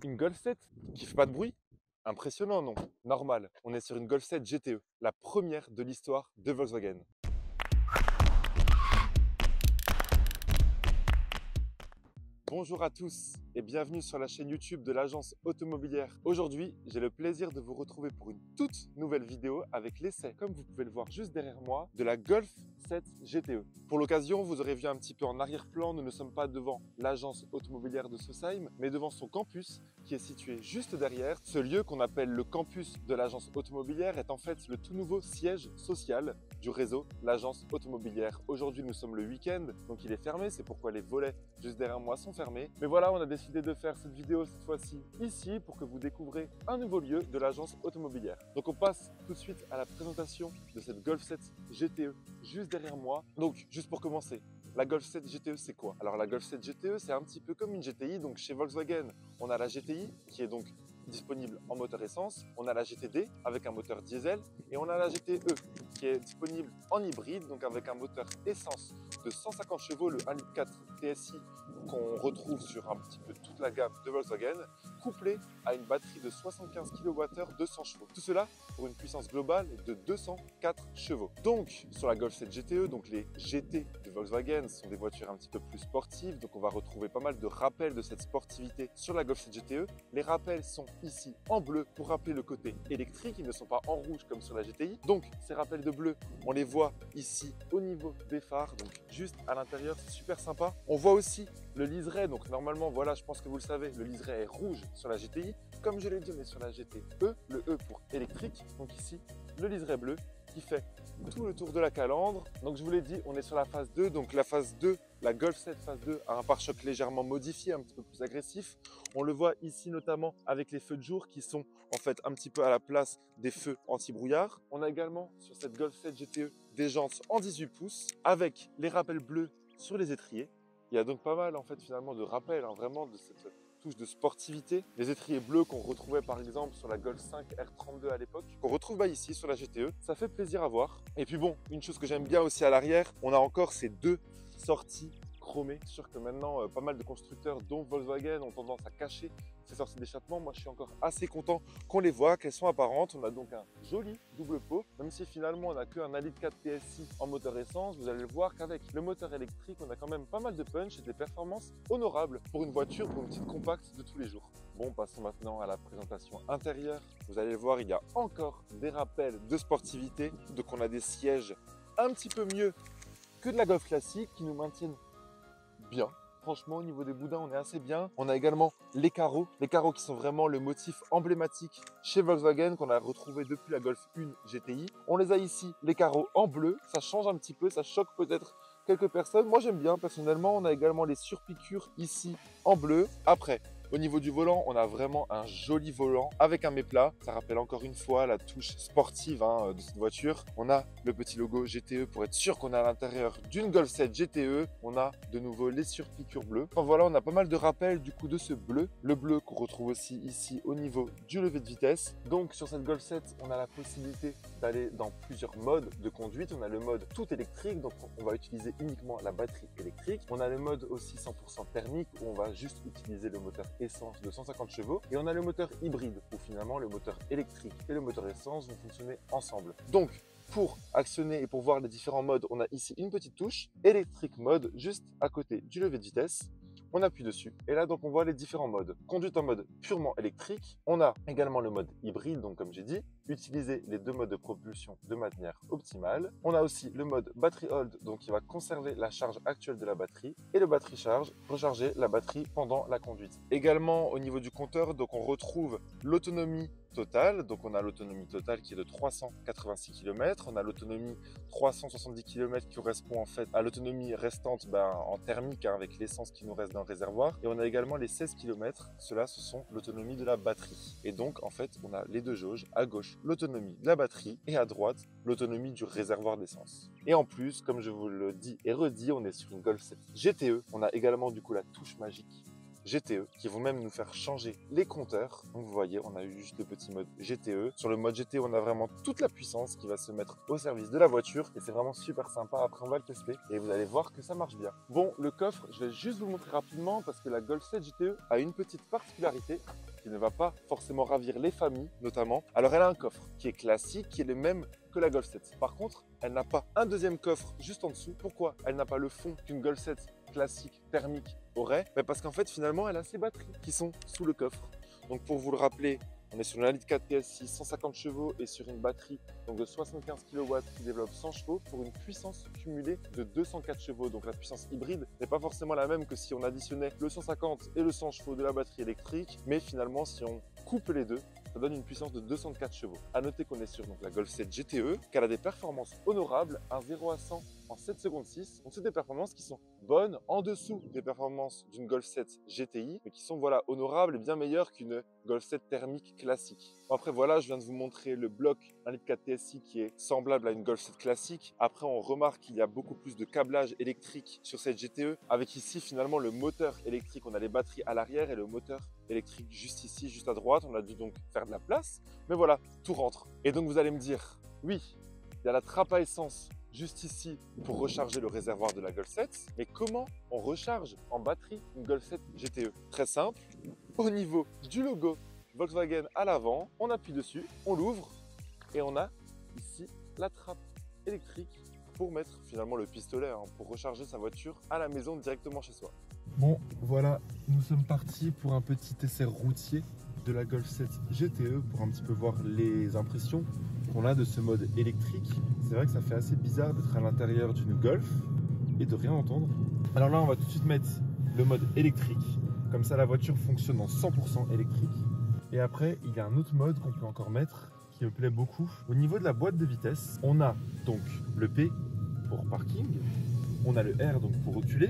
Une Golf 7 qui fait pas de bruit? Impressionnant, non? Normal, on est sur une Golf 7 GTE, la première de l'histoire de Volkswagen. Bonjour à tous et bienvenue sur la chaîne YouTube de l'agence automobilière. Aujourd'hui, j'ai le plaisir de vous retrouver pour une toute nouvelle vidéo avec l'essai, comme vous pouvez le voir juste derrière moi, de la Golf 7 GTE. Pour l'occasion, vous aurez vu un petit peu en arrière-plan, nous ne sommes pas devant l'agence automobilière de Sausheim, mais devant son campus qui est situé juste derrière. Ce lieu qu'on appelle le campus de l'agence automobilière est en fait le tout nouveau siège social du réseau, l'agence automobilière. Aujourd'hui, nous sommes le week-end, donc il est fermé, c'est pourquoi les volets juste derrière moi sont fermés. Mais voilà, on a décidé de faire cette vidéo cette fois-ci ici pour que vous découvrez un nouveau lieu de l'agence automobilière. Donc on passe tout de suite à la présentation de cette Golf 7 GTE juste derrière moi. Donc juste pour commencer, la Golf 7 GTE c'est quoi? Alors la Golf 7 GTE c'est un petit peu comme une GTI, donc chez Volkswagen on a la GTI qui est donc disponible en moteur essence, on a la GTD avec un moteur diesel et on a la GTE qui est disponible en hybride, donc avec un moteur essence de 150 chevaux, le 1,4 litre TSI qu'on retrouve sur un petit peu toute la gamme de Volkswagen, couplé à une batterie de 75 kWh 200 chevaux. Tout cela pour une puissance globale de 204 chevaux. Donc sur la Golf 7 GTE, donc les GT de Volkswagen sont des voitures un petit peu plus sportives, donc on va retrouver pas mal de rappels de cette sportivité sur la Golf 7 GTE. Les rappels sont ici en bleu pour rappeler le côté électrique, ils ne sont pas en rouge comme sur la GTI. Donc ces rappels de bleu, on les voit ici au niveau des phares, donc juste à l'intérieur, c'est super sympa. On voit aussi le liseré, donc normalement, voilà, je pense que vous le savez, le liseré est rouge sur la GTI. Comme je l'ai dit, on est sur la GTE, le E pour électrique. Donc ici, le liseré bleu qui fait tout le tour de la calandre. Donc je vous l'ai dit, on est sur la phase 2. Donc la phase 2, la Golf 7 phase 2 a un pare-choc légèrement modifié, un petit peu plus agressif. On le voit ici notamment avec les feux de jour qui sont en fait un petit peu à la place des feux anti-brouillard. On a également sur cette Golf 7 GTE des jantes en 18 pouces avec les rappels bleus sur les étriers. Il y a donc pas mal en fait finalement de rappels, vraiment de cette touche de sportivité. Les étriers bleus qu'on retrouvait par exemple sur la Golf 5 R32 à l'époque, qu'on retrouve ici sur la GTE, ça fait plaisir à voir. Et puis bon, une chose que j'aime bien aussi à l'arrière, on a encore ces deux sorties chromées. C'est sûr que maintenant, pas mal de constructeurs, dont Volkswagen, ont tendance à cacher ces sorties d'échappement. Moi, je suis encore assez content qu'on les voit, qu'elles sont apparentes. On a donc un joli double pot, même si finalement, on n'a qu'un 1,4 litre TSI en moteur essence. Vous allez le voir qu'avec le moteur électrique, on a quand même pas mal de punch et des performances honorables pour une voiture, pour une petite compacte de tous les jours. Bon, passons maintenant à la présentation intérieure. Vous allez le voir, il y a encore des rappels de sportivité. Donc, on a des sièges un petit peu mieux que de la Golf classique qui nous maintiennent bien. Franchement, au niveau des boudins, on est assez bien. On a également les carreaux qui sont vraiment le motif emblématique chez Volkswagen qu'on a retrouvé depuis la Golf 1 GTI. On les a ici, les carreaux en bleu. Ça change un petit peu, ça choque peut-être quelques personnes. Moi, j'aime bien personnellement. On a également les surpiqûres ici en bleu. Après, au niveau du volant, on a vraiment un joli volant avec un méplat. Ça rappelle encore une fois la touche sportive de cette voiture. On a le petit logo GTE pour être sûr qu'on est à l'intérieur d'une Golf 7 GTE. On a de nouveau les surpiqûres bleues. Enfin voilà, on a pas mal de rappels du coup de ce bleu. Le bleu qu'on retrouve aussi ici au niveau du levier de vitesse. Donc sur cette Golf 7, on a la possibilité d'aller dans plusieurs modes de conduite. On a le mode tout électrique, donc on va utiliser uniquement la batterie électrique. On a le mode aussi 100% thermique où on va juste utiliser le moteur essence de 150 chevaux et on a le moteur hybride où finalement le moteur électrique et le moteur essence vont fonctionner ensemble. Donc pour actionner et pour voir les différents modes, on a ici une petite touche électrique mode juste à côté du levier de vitesse. On appuie dessus et là donc on voit les différents modes. Conduite en mode purement électrique, on a également le mode hybride, donc comme j'ai dit, utiliser les deux modes de propulsion de manière optimale. On a aussi le mode battery hold, donc qui va conserver la charge actuelle de la batterie, et le battery charge, recharger la batterie pendant la conduite. Également au niveau du compteur, donc on retrouve l'autonomie totale, donc on a l'autonomie totale qui est de 386 km, on a l'autonomie 370 km qui correspond en fait à l'autonomie restante en thermique avec l'essence qui nous reste dans le réservoir, et on a également les 16 km, cela ce sont l'autonomie de la batterie. Et donc en fait on a les deux jauges, à gauche l'autonomie de la batterie et à droite l'autonomie du réservoir d'essence. Et en plus, comme je vous le dis et redis, on est sur une Golf 7 GTE, on a également du coup la touche magique GTE qui vont même nous faire changer les compteurs. Donc vous voyez, on a eu juste le petit mode GTE. Sur le mode GTE, on a vraiment toute la puissance qui va se mettre au service de la voiture et c'est vraiment super sympa. Après, on va le tester et vous allez voir que ça marche bien. Bon, le coffre, je vais juste vous montrer rapidement parce que la Golf 7 GTE a une petite particularité qui ne va pas forcément ravir les familles notamment. Alors elle a un coffre qui est classique, qui est le même que la Golf 7. Par contre, elle n'a pas un deuxième coffre juste en dessous. Pourquoi elle n'a pas le fond qu'une Golf 7 classique thermique aurait? Parce qu'en fait finalement elle a ses batteries qui sont sous le coffre. Donc pour vous le rappeler, on est sur une 1,4 litre TSI 150 chevaux et sur une batterie donc de 75 kW qui développe 100 chevaux pour une puissance cumulée de 204 chevaux. Donc la puissance hybride n'est pas forcément la même que si on additionnait le 150 et le 100 chevaux de la batterie électrique, mais finalement si on coupe les deux, ça donne une puissance de 204 chevaux. A noter qu'on est sur donc, la Golf 7 GTE, qu'elle a des performances honorables, un 0 à 100 en 7 secondes 6. Donc c'est des performances qui sont bonnes, en dessous des performances d'une Golf 7 GTI, mais qui sont voilà, honorables et bien meilleures qu'une Golf 7 thermique classique. Après voilà, je viens de vous montrer le bloc 1,4 litre TSI qui est semblable à une Golf 7 classique. Après on remarque qu'il y a beaucoup plus de câblage électrique sur cette GTE, avec ici finalement le moteur électrique. On a les batteries à l'arrière et le moteur électrique juste ici, juste à droite. On a dû donc faire de la place, mais voilà, tout rentre. Et donc vous allez me dire, oui, il y a la trappe à essence juste ici pour recharger le réservoir de la Golf 7, mais comment on recharge en batterie une Golf 7 GTE? Très simple, au niveau du logo Volkswagen à l'avant, on appuie dessus, on l'ouvre et on a ici la trappe électrique pour mettre finalement le pistolet pour recharger sa voiture à la maison directement chez soi. Bon, voilà, nous sommes partis pour un petit essai routier de la Golf 7 GTE pour un petit peu voir les impressions qu'on a de ce mode électrique. C'est vrai que ça fait assez bizarre d'être à l'intérieur d'une Golf et de rien entendre. Alors là, on va tout de suite mettre le mode électrique. Comme ça, la voiture fonctionne en 100% électrique. Et après, il y a un autre mode qu'on peut encore mettre qui me plaît beaucoup. Au niveau de la boîte de vitesse, on a donc le P pour parking, on a le R donc pour reculer,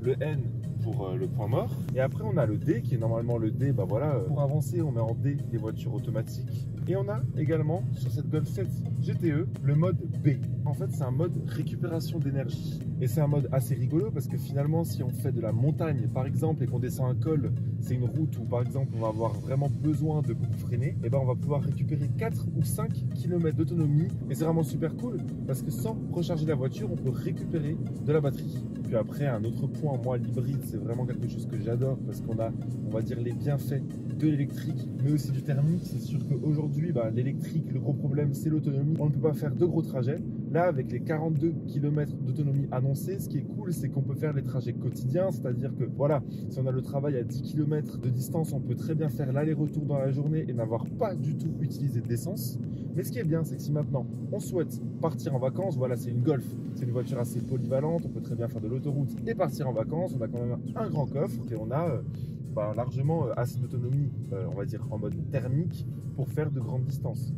le N pour le point mort, et après on a le D qui est normalement le D, bah voilà, pour avancer on met en D les voitures automatiques. Et on a également sur cette Golf 7 GTE le mode B. En fait c'est un mode récupération d'énergie. Et c'est un mode assez rigolo parce que finalement si on fait de la montagne par exemple et qu'on descend un col, c'est une route où par exemple on va avoir vraiment besoin de beaucoup freiner, et ben on va pouvoir récupérer 4 ou 5 km d'autonomie. Et c'est vraiment super cool parce que sans recharger la voiture on peut récupérer de la batterie. Puis après un autre point, moi l'hybride c'est vraiment quelque chose que j'adore parce qu'on a, on va dire, les bienfaits de l'électrique mais aussi du thermique. C'est sûr qu'aujourd'hui l'électrique, le gros problème c'est l'autonomie, on ne peut pas faire de gros trajets. Là avec les 42 km d'autonomie annoncés, ce qui est cool c'est qu'on peut faire les trajets quotidiens, c'est-à-dire que voilà, si on a le travail à 10 km de distance, on peut très bien faire l'aller-retour dans la journée et n'avoir pas du tout utilisé d'essence. Mais ce qui est bien, c'est que si maintenant on souhaite partir en vacances, voilà, c'est une Golf, c'est une voiture assez polyvalente, on peut très bien faire de l'autoroute et partir en vacances. On a quand même un grand coffre et on a largement assez d'autonomie, on va dire en mode thermique, pour faire de grandes distances.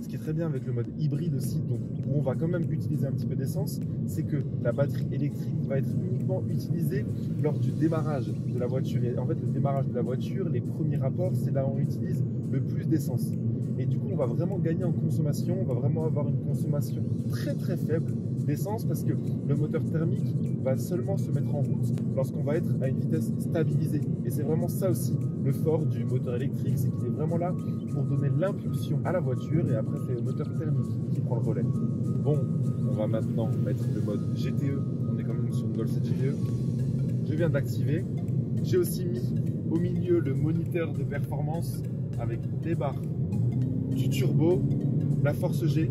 Ce qui est très bien avec le mode hybride aussi, donc où on va quand même utiliser un petit peu d'essence, c'est que la batterie électrique va être uniquement utilisée lors du démarrage de la voiture. Et en fait, le démarrage de la voiture, les premiers rapports, c'est là où on utilise le plus d'essence. Et du coup, on va vraiment gagner en consommation, on va vraiment avoir une consommation très très faible d'essence parce que le moteur thermique va seulement se mettre en route lorsqu'on va être à une vitesse stabilisée. Et c'est vraiment ça aussi le fort du moteur électrique, c'est qu'il est vraiment là pour donner l'impulsion à la voiture et après c'est le moteur thermique qui prend le relais. Bon, on va maintenant mettre le mode GTE, on est quand même sur une Golf 7 GTE. Je viens d'activer. J'ai aussi mis au milieu le moniteur de performance avec les barres du turbo, la force G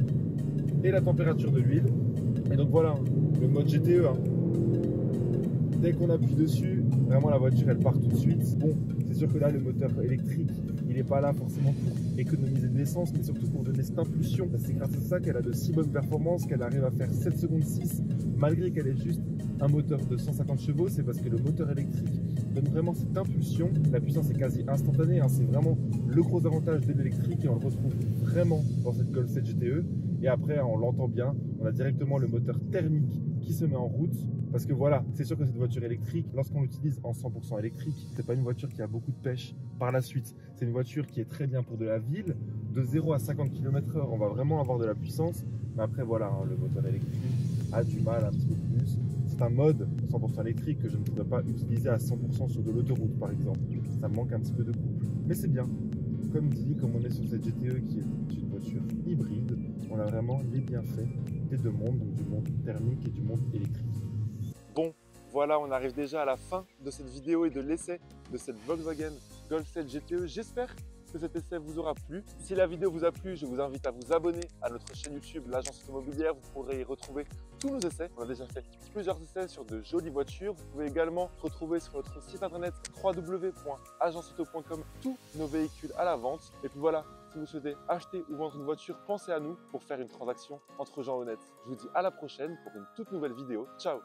et la température de l'huile. Et donc voilà, le mode GTE, dès qu'on appuie dessus, vraiment la voiture elle part tout de suite. Bon, c'est sûr que là le moteur électrique, il n'est pas là forcément pour économiser de l'essence, mais surtout pour donner cette impulsion. C'est grâce à ça qu'elle a de si bonnes performances, qu'elle arrive à faire 7 secondes 6, malgré qu'elle ait juste un moteur de 150 chevaux. C'est parce que le moteur électrique donne vraiment cette impulsion. La puissance est quasi instantanée, c'est vraiment le gros avantage de l'électrique et on le retrouve vraiment dans cette Golf 7 GTE. Et après, on l'entend bien, on a directement le moteur thermique qui se met en route. Parce que voilà, c'est sûr que cette voiture électrique, lorsqu'on l'utilise en 100% électrique, c'est pas une voiture qui a beaucoup de pêche par la suite. C'est une voiture qui est très bien pour de la ville. De 0 à 50 km/h, on va vraiment avoir de la puissance. Mais après, voilà, le moteur électrique a du mal un petit peu plus. certains modes 100% électriques que je ne pourrais pas utiliser à 100% sur de l'autoroute par exemple. Ça me manque un petit peu de couple. Mais c'est bien. Comme dit, comme on est sur cette GTE qui est une voiture hybride, on a vraiment les bienfaits des deux mondes, donc du monde thermique et du monde électrique. Bon, voilà, on arrive déjà à la fin de cette vidéo et de l'essai de cette Volkswagen Golf 7 GTE. J'espère que cet essai vous aura plu. Si la vidéo vous a plu, je vous invite à vous abonner à notre chaîne YouTube, l'Agence Automobilière. Vous pourrez y retrouver tous nos essais. On a déjà fait plusieurs essais sur de jolies voitures. Vous pouvez également retrouver sur notre site internet www.agenceauto.com tous nos véhicules à la vente. Et puis voilà, si vous souhaitez acheter ou vendre une voiture, pensez à nous pour faire une transaction entre gens honnêtes. Je vous dis à la prochaine pour une toute nouvelle vidéo. Ciao!